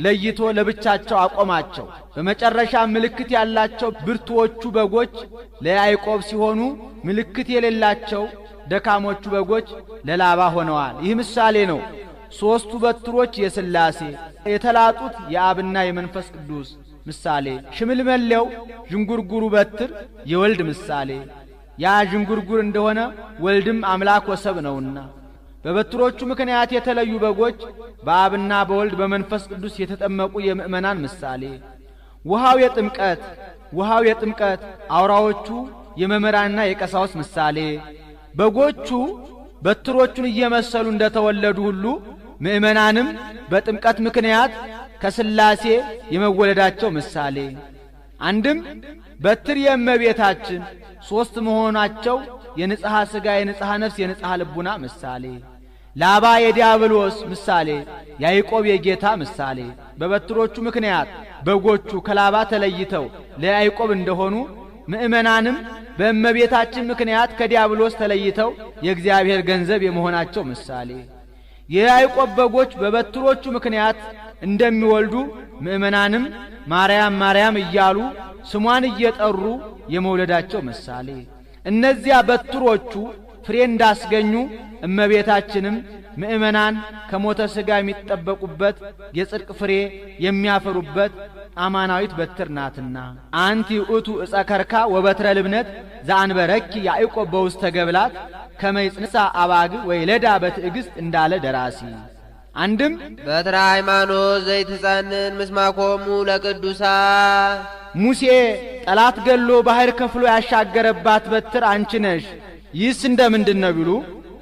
ለይቶ ለብቻቸው አቆማቸው። በመጨረሻ ምልክት ያላቸው ብርቱዎቹ በጎች ለያዕቆብ ሲሆኑ ምልክት የሌላቸው ደካሞቹ በጎች ለላባ ሆነዋል። ይህ ምሳሌ ነው። 3ቱ በትሮች የሥላሴ የተላጡት የአብና የመንፈስ ቅዱስ ምሳሌ፣ ሽምልመሌው ዥንጉርጉሩ በትር የወልድ ምሳሌ፣ ያ ዥንጉርጉር እንደሆነ ወልድም አምላክ ወሰብ ነውና። በበትሮቹ ምክንያት የተለዩ በጎች በአብና በወልድ በመንፈስ ቅዱስ የተጠመቁ የምእመናን ምሳሌ፣ ውሃው የጥምቀት አውራዎቹ የመምህራንና የቀሳውስት ምሳሌ። በጎቹ በትሮቹን እየመሰሉ እንደተወለዱ ሁሉ ምእመናንም በጥምቀት ምክንያት ከሥላሴ የመወለዳቸው ምሳሌ። አንድም በትር የእመቤታችን 3 መሆናቸው የንጽሐ ሥጋ፣ የንጽሐ ነፍስ፣ የንጽሐ ልቡና ምሳሌ። ላባ የዲያብሎስ ምሳሌ፣ ያዕቆብ የጌታ ምሳሌ። በበትሮቹ ምክንያት በጎቹ ከላባ ተለይተው ለያዕቆብ እንደሆኑ ምእመናንም በእመቤታችን ምክንያት ከዲያብሎስ ተለይተው የእግዚአብሔር ገንዘብ የመሆናቸው ምሳሌ። የያዕቆብ በጎች በበትሮቹ ምክንያት እንደሚወልዱ ምእመናንም ማርያም ማርያም እያሉ ስሟን እየጠሩ የመውለዳቸው ምሳሌ። እነዚያ በትሮቹ ፍሬ እንዳስገኙ እመቤታችንም ምእመናን ከሞተ ሥጋ የሚጠበቁበት የጽድቅ ፍሬ የሚያፈሩበት አማናዊት በትር ናትና። አንቲ ውእቱ ዕፀ ከርካ ወበትረ ልብነት ዘአንበረኪ ያዕቆብ በውስተ ገብላት ከመ ይጽንሳ አባግ ወይለዳ በትዕግሥት እንዳለ ደራሲ። አንድም በትረ ሃይማኖት ዘይትጸንን ምስማኮሙ ለቅዱሳን ሙሴ ጠላት ገሎ ባህር ከፍሎ ያሻገረባት በትር አንቺ ነሽ። ይህስ እንደምንድን ነው ቢሉ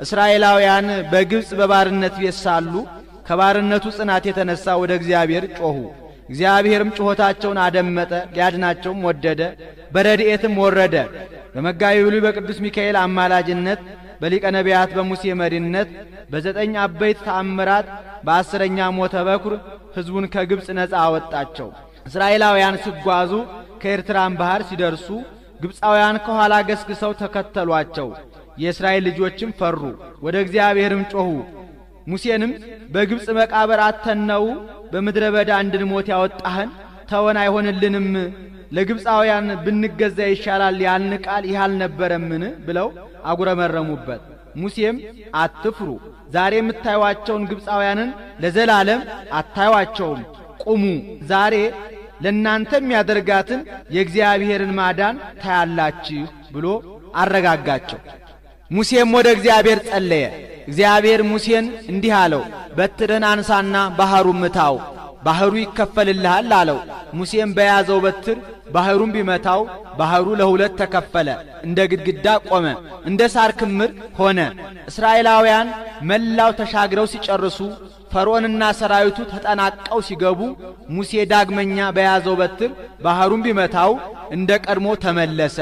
እስራኤላውያን በግብፅ በባርነት ቤት ሳሉ ከባርነቱ ጽናት የተነሳ ወደ እግዚአብሔር ጮኹ። እግዚአብሔርም ጩኸታቸውን አደመጠ፣ ሊያድናቸውም ወደደ፣ በረድኤትም ወረደ። በመጋቢ ብሉይ በቅዱስ ሚካኤል አማላጅነት በሊቀ ነቢያት በሙሴ መሪነት በ9 አበይት ተአምራት በ10ኛ ሞተ በኩር ሕዝቡን ከግብፅ ነፃ አወጣቸው። እስራኤላውያን ሲጓዙ ከኤርትራን ባህር ሲደርሱ ግብፃውያን ከኋላ ገስግሰው ተከተሏቸው። የእስራኤል ልጆችም ፈሩ፣ ወደ እግዚአብሔርም ጮኹ። ሙሴንም በግብፅ መቃብር አተነው በምድረ በዳ እንድንሞት ያወጣህን ተወን አይሆንልንም፣ ለግብፃውያን ብንገዛ ይሻላል ያልን ቃል ይህ አልነበረምን ብለው አጉረመረሙበት። ሙሴም አትፍሩ፣ ዛሬ የምታዩዋቸውን ግብፃውያንን ለዘላለም አታዩዋቸውም፣ ቁሙ፣ ዛሬ ለእናንተ የሚያደርጋትን የእግዚአብሔርን ማዳን ታያላችሁ ብሎ አረጋጋቸው። ሙሴም ወደ እግዚአብሔር ጸለየ። እግዚአብሔር ሙሴን እንዲህ አለው፣ በትርህን አንሳና ባሕሩን ምታው፣ ባሕሩ ይከፈልልሃል አለው። ሙሴም በያዘው በትር ባሕሩን ቢመታው ባሕሩ ለ2 ተከፈለ፣ እንደ ግድግዳ ቆመ፣ እንደ ሳር ክምር ሆነ። እስራኤላውያን መላው ተሻግረው ሲጨርሱ ፈርዖንና ሰራዊቱ ተጠናቀው ሲገቡ ሙሴ ዳግመኛ በያዘው በትር ባሕሩን ቢመታው እንደ ቀድሞ ተመለሰ።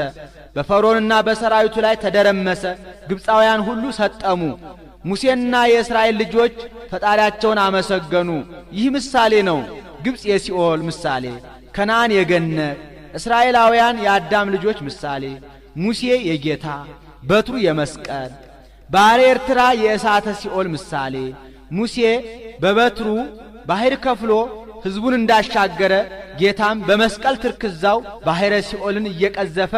በፈርዖንና በሰራዊቱ ላይ ተደረመሰ። ግብፃውያን ሁሉ ሰጠሙ። ሙሴና የእስራኤል ልጆች ፈጣሪያቸውን አመሰገኑ። ይህ ምሳሌ ነው። ግብፅ የሲኦል ምሳሌ፣ ከነዓን የገነት፣ እስራኤላውያን የአዳም ልጆች ምሳሌ፣ ሙሴ የጌታ በትሩ የመስቀል፣ ባሕረ ኤርትራ የእሳተ ሲኦል ምሳሌ። ሙሴ በበትሩ ባሕር ከፍሎ ሕዝቡን እንዳሻገረ ጌታም በመስቀል ትርክዛው ባሕረ ሲኦልን እየቀዘፈ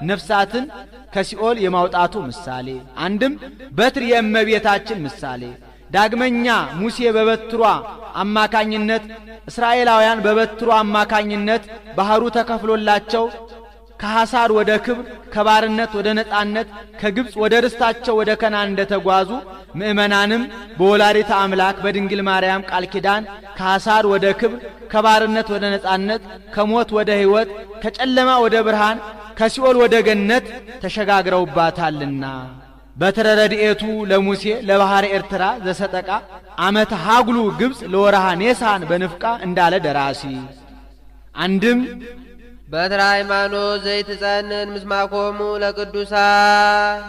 ነፍሳትን ከሲኦል የማውጣቱ ምሳሌ። አንድም በትር የእመቤታችን ምሳሌ። ዳግመኛ ሙሴ በበትሯ አማካኝነት፣ እስራኤላውያን በበትሯ አማካኝነት ባሕሩ ተከፍሎላቸው ከሐሳር ወደ ክብር፣ ከባርነት ወደ ነጻነት፣ ከግብፅ ወደ ርስታቸው ወደ ከናን እንደተጓዙ ምእመናንም በወላዲተ አምላክ በድንግል ማርያም ቃል ኪዳን ከሐሳር ወደ ክብር፣ ከባርነት ወደ ነጻነት፣ ከሞት ወደ ሕይወት፣ ከጨለማ ወደ ብርሃን፣ ከሲኦል ወደ ገነት ተሸጋግረውባታልና። በትረ ረድኤቱ ለሙሴ ለባሕረ ኤርትራ ዘሰጠቃ ዓመተ ሀግሉ ግብፅ ለወርሃ ኔሳን በንፍቃ እንዳለ ደራሲ። አንድም በትረ ሃይማኖት ዘይትጸንን ምስማኮሙ ለቅዱሳን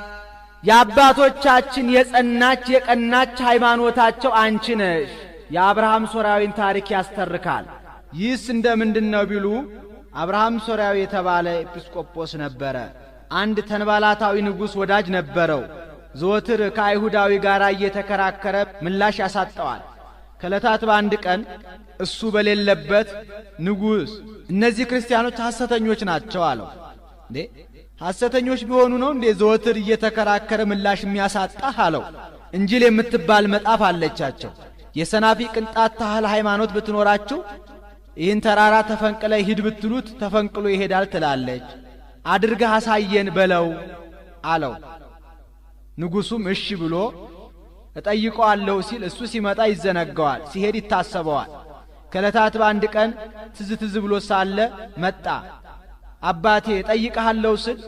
የአባቶቻችን የጸናች የቀናች ሃይማኖታቸው አንቺ ነሽ። የአብርሃም ሶርያዊን ታሪክ ያስተርካል። ይህስ እንደ ምንድን ነው ቢሉ አብርሃም ሶርያዊ የተባለ ኤጲስቆጶስ ነበረ። አንድ ተንባላታዊ ንጉሥ ወዳጅ ነበረው። ዘወትር ከአይሁዳዊ ጋር እየተከራከረ ምላሽ ያሳጠዋል። ከዕለታት በአንድ ቀን እሱ በሌለበት ንጉሥ እነዚህ ክርስቲያኖች ሐሰተኞች ናቸው አለው። እንዴ ሐሰተኞች ቢሆኑ ነው እንዴ ዘወትር እየተከራከረ ምላሽ የሚያሳጣህ አለው። እንጂል የምትባል መጽሐፍ አለቻቸው። የሰናፊ ቅንጣት ታህል ሃይማኖት ብትኖራችሁ ይህን ተራራ ተፈንቅለ ሂድ ብትሉት ተፈንቅሎ ይሄዳል ትላለች። አድርገህ አሳየን በለው አለው። ንጉሡም እሺ ብሎ እጠይቀዋለሁ ሲል እሱ ሲመጣ ይዘነጋዋል፣ ሲሄድ ይታሰበዋል። ከዕለታት በአንድ ቀን ትዝ ብሎ ሳለ መጣ። አባቴ እጠይቀሃለሁ ስል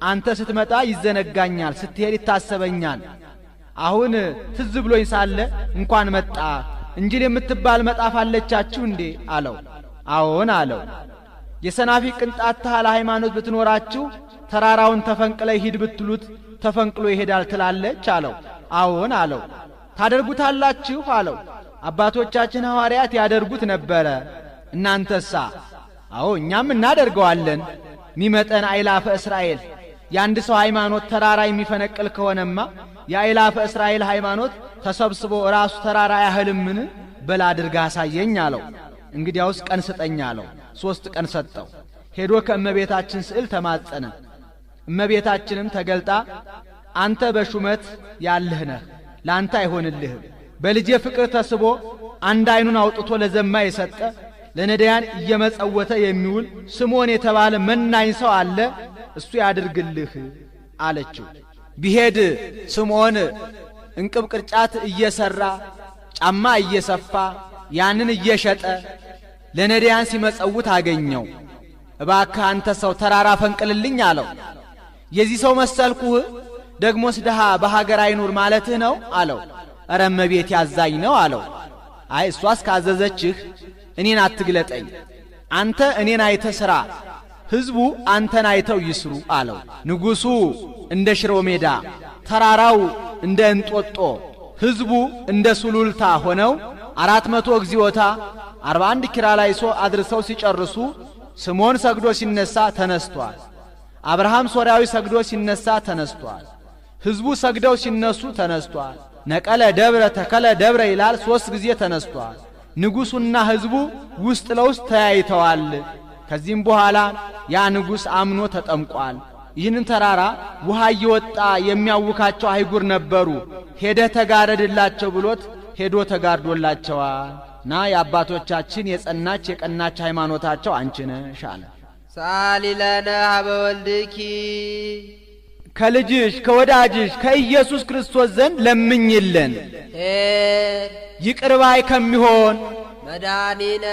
አንተ ስትመጣ ይዘነጋኛል፣ ስትሄድ ይታሰበኛል። አሁን ትዝ ብሎኝ ሳለ እንኳን መጣ። እንጂል የምትባል መጽሐፍ አለቻችሁ እንዴ አለው። አዎን አለው። የሰናፊ ቅንጣት ታህል ሃይማኖት ብትኖራችሁ ተራራውን ተፈንቅለ ሂድ ብትሉት ተፈንቅሎ ይሄዳል ትላለች አለው። አዎን አለው። ታደርጉታላችሁ አለው። አባቶቻችን ሐዋርያት ያደርጉት ነበረ፣ እናንተሳ? አዎ እኛም እናደርገዋለን። ሚመጠን አይላፈ እስራኤል የአንድ ሰው ሃይማኖት ተራራ የሚፈነቅል ከሆነማ የአይላፈ እስራኤል ሃይማኖት ተሰብስቦ ራሱ ተራራ ያህልምን? በል አድርጋ አሳየኝ አለው። እንግዲያውስ ቀን ስጠኝ አለው። 3 ቀን ሰጠው። ሄዶ ከእመቤታችን ስዕል ተማጸነ። እመቤታችንም ተገልጣ አንተ በሹመት ያለህ ነህ፣ ላንተ አይሆንልህም። በልጄ ፍቅር ተስቦ አንድ አይኑን አውጥቶ ለዘማ የሰጠ ለነዳያን እየመጸወተ የሚውል ስምዖን የተባለ መናኝ ሰው አለ፣ እሱ ያድርግልህ አለችው። ቢሄድ ስምዖን እንቅብ ቅርጫት እየሰራ ጫማ እየሰፋ ያንን እየሸጠ ለነዳያን ሲመጸውት አገኘው። እባክህ አንተ ሰው ተራራ ፈንቅልልኝ አለው። የዚህ ሰው መሰልኩህ? ደግሞስ ድሃ በሀገር አይኑር ማለትህ ነው አለው። ኧረ እመቤት ያዛኝ ነው አለው። አይ እሷስ ካዘዘችህ እኔን አትግለጠኝ፣ አንተ እኔን አይተህ ሥራ፣ ሕዝቡ አንተን አይተው ይስሩ አለው። ንጉሡ እንደ ሽሮ ሜዳ፣ ተራራው እንደ እንጦጦ፣ ሕዝቡ እንደ ሱሉልታ ሆነው 400 እግዚኦታ 41 ኪርያላይሶ አድርሰው ሲጨርሱ ስምዖን ሰግዶ ሲነሳ ተነስቷል። አብርሃም ሶርያዊ ሰግዶ ሲነሳ ተነስቷል። ሕዝቡ ሰግደው ሲነሱ ተነስቷል። ነቀለ ደብረ ተከለ ደብረ ይላል 3 ጊዜ ተነስቷል። ንጉሡና ሕዝቡ ውስጥ ለውስጥ ተያይተዋል። ከዚህም በኋላ ያ ንጉሥ አምኖ ተጠምቋል። ይህንን ተራራ ውሃ እየወጣ የሚያውካቸው አይጉር ነበሩ። ሄደህ ተጋረድላቸው ብሎት ሄዶ ተጋርዶላቸዋል። ና የአባቶቻችን የጸናች የቀናች ሃይማኖታቸው አንቺ ነሽ አለ። ሰአሊ ለነ ሀበ ወልድኪ ከልጅሽ ከወዳጅሽ ከኢየሱስ ክርስቶስ ዘንድ ለምኝልን። ይቅር ባይ ከሚሆን መድኃኒነ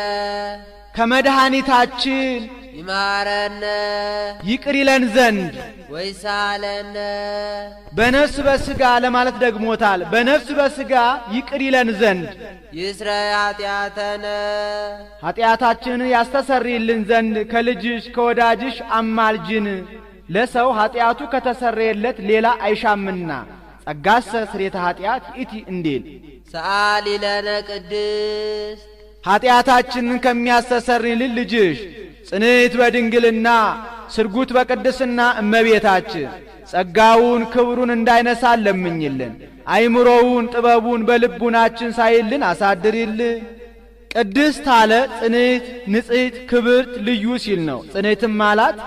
ከመድኃኒታችን ይማረነ ይቅር ይለን ዘንድ ወይሳለነ በነፍስ በሥጋ ለማለት ደግሞታል። በነፍስ በሥጋ ይቅር ይለን ዘንድ ይስረይ ኃጢአተነ ኃጢአታችንን ያስተሰርይልን ዘንድ ከልጅሽ ከወዳጅሽ አማልጅን። ለሰው ኃጢአቱ ከተሰረየለት ሌላ አይሻምና ጸጋሰ ስርየተ ኃጢአት ኢቲ እንዴል። ሰአሊ ለነ ቅድስት ኃጢአታችንን ከሚያስተሰርይልን ልጅሽ ጽንዕት በድንግልና ስርጉት በቅድስና እመቤታችን ጸጋውን ክብሩን እንዳይነሳን ለምኝልን። አይምሮውን ጥበቡን በልቡናችን ሳይልን አሳድሪልን። ቅድስት አለ ጽንዕት፣ ንጽሕት፣ ክብርት፣ ልዩ ሲል ነው። ጽንዕትም አላት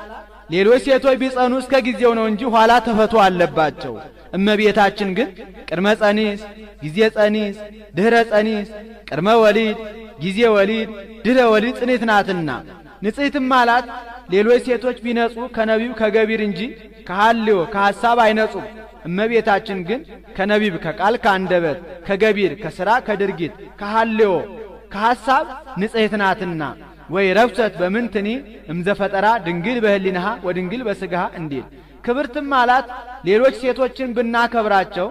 ሌሎች ሴቶች ቢጸኑ እስከ ጊዜው ነው እንጂ ኋላ ተፈቶ አለባቸው። እመቤታችን ግን ቅድመ ጸኒስ፣ ጊዜ ጸኒስ፣ ድህረ ጸኒስ፣ ቅድመ ወሊድ፣ ጊዜ ወሊድ፣ ድህረ ወሊድ ጽንዕት ናትና። ንጽሕትም አላት ሌሎች ሴቶች ቢነጹ ከነቢብ ከገቢር እንጂ ከሐልዮ ከሐሳብ አይነጹም። እመቤታችን ግን ከነቢብ ከቃል ከአንደበት ከገቢር ከሥራ ከድርጊት ከሐልዮ ከሐሳብ ንጽሕት ናትና ወይ ረፍሰት በምንትኒ እምዘፈጠራ ድንግል በህሊናሃ ወድንግል በሥጋሃ እንዲል ክብርትም አላት። ሌሎች ሴቶችን ብናከብራቸው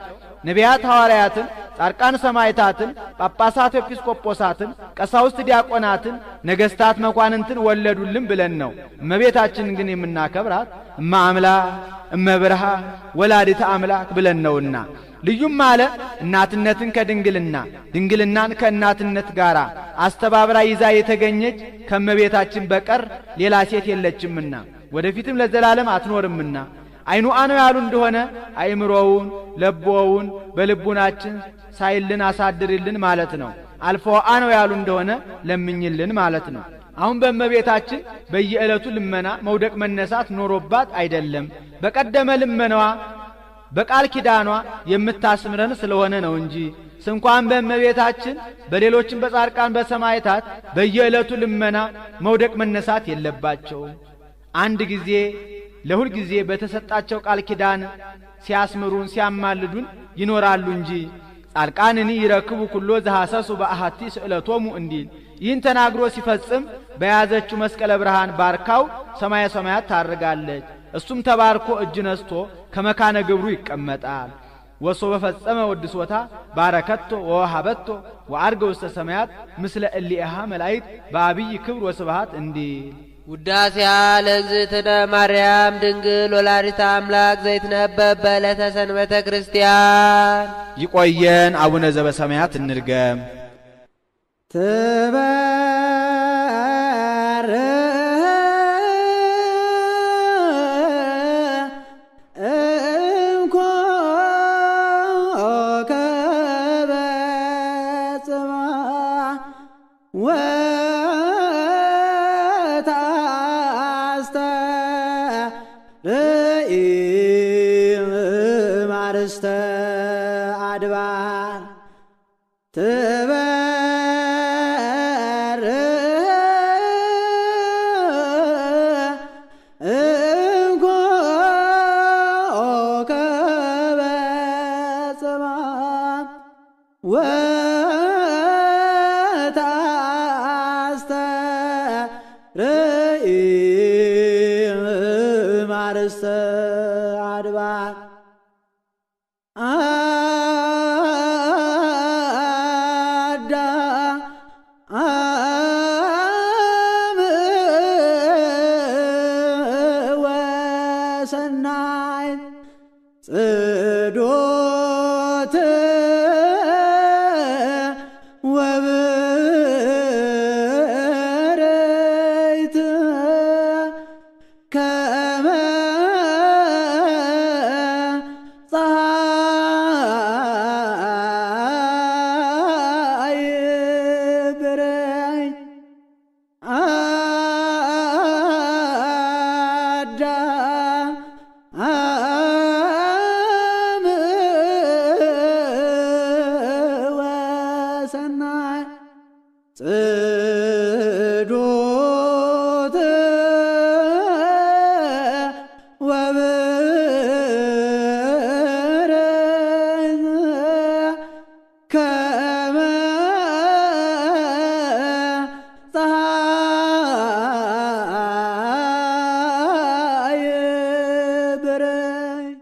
ነቢያት ሐዋርያትን፣ ጻድቃን ሰማዕታትን፣ ጳጳሳት ኤጲስቆጶሳትን፣ ቀሳውስት ዲያቆናትን፣ ነገሥታት መኳንንትን ወለዱልን ብለን ነው። እመቤታችንን ግን የምናከብራት እመ አምላክ እመ ብርሃን ወላዲተ አምላክ ብለን ነውና ልዩም አለ እናትነትን ከድንግልና ድንግልናን ከእናትነት ጋር አስተባብራ ይዛ የተገኘች ከእመቤታችን በቀር ሌላ ሴት የለችምና ወደፊትም ለዘላለም አትኖርምና አይኑአ ነው ያሉ እንደሆነ አይምሮውን ለቦውን በልቡናችን ሳይልን አሳድርልን ማለት ነው። አልፎአ ነው ያሉ እንደሆነ ለምኝልን ማለት ነው። አሁን በእመቤታችን በየዕለቱ ልመና መውደቅ መነሳት ኖሮባት አይደለም። በቀደመ ልመናዋ በቃል ኪዳኗ የምታስምረን ስለሆነ ነው እንጂ ስንኳን በእመቤታችን በሌሎችም በጻድቃን በሰማዕታት በየዕለቱ ልመና መውደቅ መነሳት የለባቸውም። አንድ ጊዜ ለሁል ጊዜ በተሰጣቸው ቃል ኪዳን ሲያስምሩን ሲያማልዱን ይኖራሉ እንጂ ጻድቃንኒ ይረክቡ ኩሎ ዘሐሰሱ በአሐቲ ስእለቶሙ እንዲል ይህን ተናግሮ ሲፈጽም በያዘችው መስቀለ ብርሃን ባርካው ሰማየ ሰማያት ታርጋለች። እሱም ተባርኮ እጅ ነስቶ ከመካነ ግብሩ ይቀመጣል። ወሶ በፈጸመ ወድሶታ ባረከቶ ወሃበቶ ወአርገ ውስተ ሰማያት ምስለ እሊሃ መላእክት በአብይ ክብር ወስብሐት እንዲል ውዳሴያ ለእግዝእትነ ማርያም ድንግል ወላዲተ አምላክ ዘይትነበብ በዕለተ ሰንበተ ክርስቲያን። ይቆየን። አቡነ ዘበሰማያት እንድገም። አድባር አድባር ወሰናይ ጽዶት ወብርይት ከመ ፀሐይ ብርይ ወሰናይ